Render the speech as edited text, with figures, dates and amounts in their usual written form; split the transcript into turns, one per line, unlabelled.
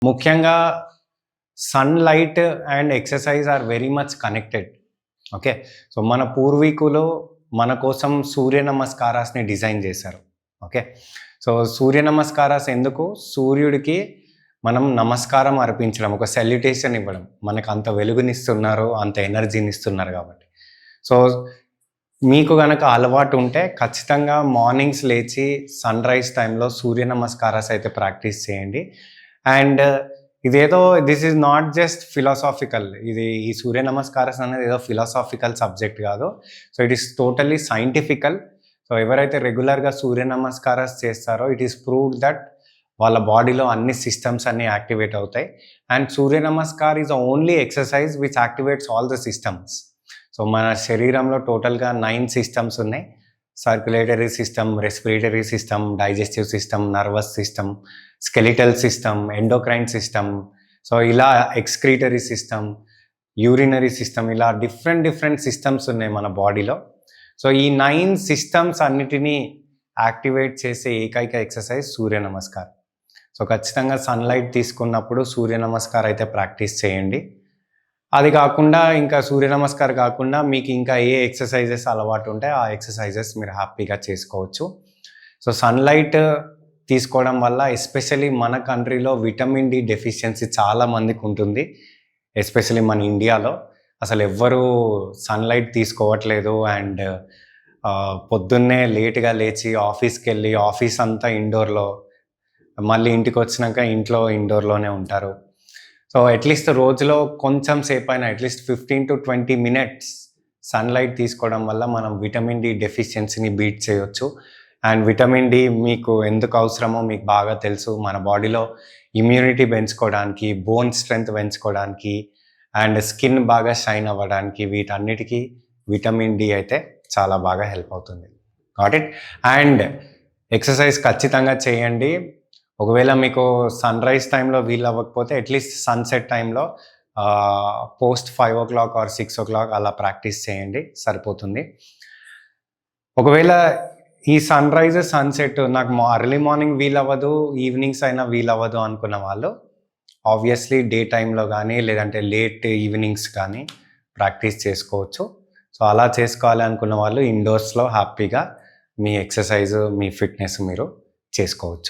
ముఖ్యంగా sunlight and exercise are very much connected. Okay. So, మన పూర్వీకులు మన కోసం సూర్య నమస్కారాస్‌ని డిజైన్ చేశారు. ఓకే. సో, సూర్య నమస్కారాస్ ఎందుకు? సూర్యుడికి మనం నమస్కారం అర్పించడం, ఒక సెల్యుటేషన్ ఇవ్వడం. మనకు అంత వెలుగునిస్తున్నారు, అంత ఎనర్జీనిస్తున్నారు కాబట్టి. సో, మీకు గనక అలవాటు ఉంటే ఖచ్చితంగా మార్నింగ్స్ లేచి సన్‌రైజ్ టైంలో సూర్య నమస్కారాస్ అయితే ప్రాక్టీస్ చేయండి. అండ్ ఇదేదో this is not just philosophical. ఈ సూర్య నమస్కారాస్ అనేది ఏదో ఫిలాసాఫికల్ సబ్జెక్ట్ కాదు. So, it is totally scientifical. So, ఎవరైతే రెగ్యులర్‌గా సూర్య నమస్కారాస్ చేస్తారో ఇట్ ఈస్ ప్రూవ్డ్ దట్ వాళ్ళ బాడీలో అన్ని సిస్టమ్స్ అన్నీ యాక్టివేట్ అవుతాయి. And Surya namaskar is the only exercise which activates all the systems. So, మన శరీరంలో టోటల్‌గా 9 సిస్టమ్స్ ఉన్నాయి. Circulatory system, respiratory system, digestive system, nervous system, skeletal system, endocrine system, so ఇలా ఎక్స్క్రీటరీ సిస్టమ్, యూరినరీ సిస్టమ్, ఇలా different systems ఉన్నాయి మన బాడీలో. So, ఈ 9 సిస్టమ్స్ అన్నిటినీ యాక్టివేట్ చేసే ఏకైక ఎక్సర్సైజ్ సూర్య నమస్కార్. సో, ఖచ్చితంగా సన్‌లైట్ తీసుకున్నప్పుడు సూర్య నమస్కార్ అయితే ప్రాక్టీస్ చేయండి. అది కాకుండా ఇంకా సూర్య నమస్కార్ కాకుండా మీకు ఇంకా ఏ ఎక్సర్సైజెస్ అలవాటు ఉంటే ఆ ఎక్సర్సైజెస్ మీరు హ్యాపీగా చేసుకోవచ్చు. సో, సన్‌లైట్ తీసుకోవడం వల్ల ఎస్పెషల్లీ మన కంట్రీలో విటమిన్ డి డెఫిషియన్సీ చాలా మందికి ఉంటుంది. ఎస్పెషల్లీ మన ఇండియాలో అసలు ఎవ్వరూ సన్‌లైట్ తీసుకోవట్లేదు. అండ్ పొద్దున్నే లేట్‌గా లేచి ఆఫీస్‌కెళ్ళి ఆఫీస్ అంతా ఇండోర్‌లో, మళ్ళీ ఇంటికొచ్చినాక ఇండోర్‌లోనే ఉంటారు. సో, అట్‌లీస్ట్ రోజులో కొంచెం సేపైనా అట్‌లీస్ట్ 15-20 మినిట్స్ సన్‌లైట్ తీసుకోవడం వల్ల మనం విటమిన్ డి డెఫిషియన్సీని బీట్ చేయొచ్చు. అండ్ విటమిన్ డి మీకు ఎందుకు అవసరమో మీకు బాగా తెలుసు. మన బాడీలో ఇమ్యూనిటీ పెంచుకోవడానికి, బోన్ స్ట్రెంగ్త్ పెంచుకోవడానికి, అండ్ స్కిన్ బాగా షైన్ అవ్వడానికి, వీటన్నిటికీ విటమిన్ డి అయితే చాలా బాగా హెల్ప్ అవుతుంది. Got it? అండ్ ఎక్సర్సైజ్ ఖచ్చితంగా చేయండి. ఒకవేళ మీకు సన్‌రైజ్ టైంలో వీలవ్వకపోతే అట్‌లీస్ట్ సన్‌సెట్ టైంలో పోస్ట్ 5:00 ఆర్ 6:00 అలా ప్రాక్టీస్ చేయండి, సరిపోతుంది. ఒకవేళ ఈ సన్‌రైజ్, సన్‌సెట్ నాకు ఎర్లీ మార్నింగ్ వీలవ్వదు, ఈవినింగ్స్ అయినా వీలవ్వదు అనుకున్న వాళ్ళు ఆబ్వియస్లీ డే టైంలో కానీ లేదంటే లేట్ ఈవినింగ్స్ కానీ ప్రాక్టీస్ చేసుకోవచ్చు. సో, అలా చేసుకోవాలి అనుకున్న వాళ్ళు ఇండోర్స్‌లో హ్యాపీగా మీ ఎక్సర్సైజ్, మీ ఫిట్‌నెస్ మీరు చేసుకోవచ్చు.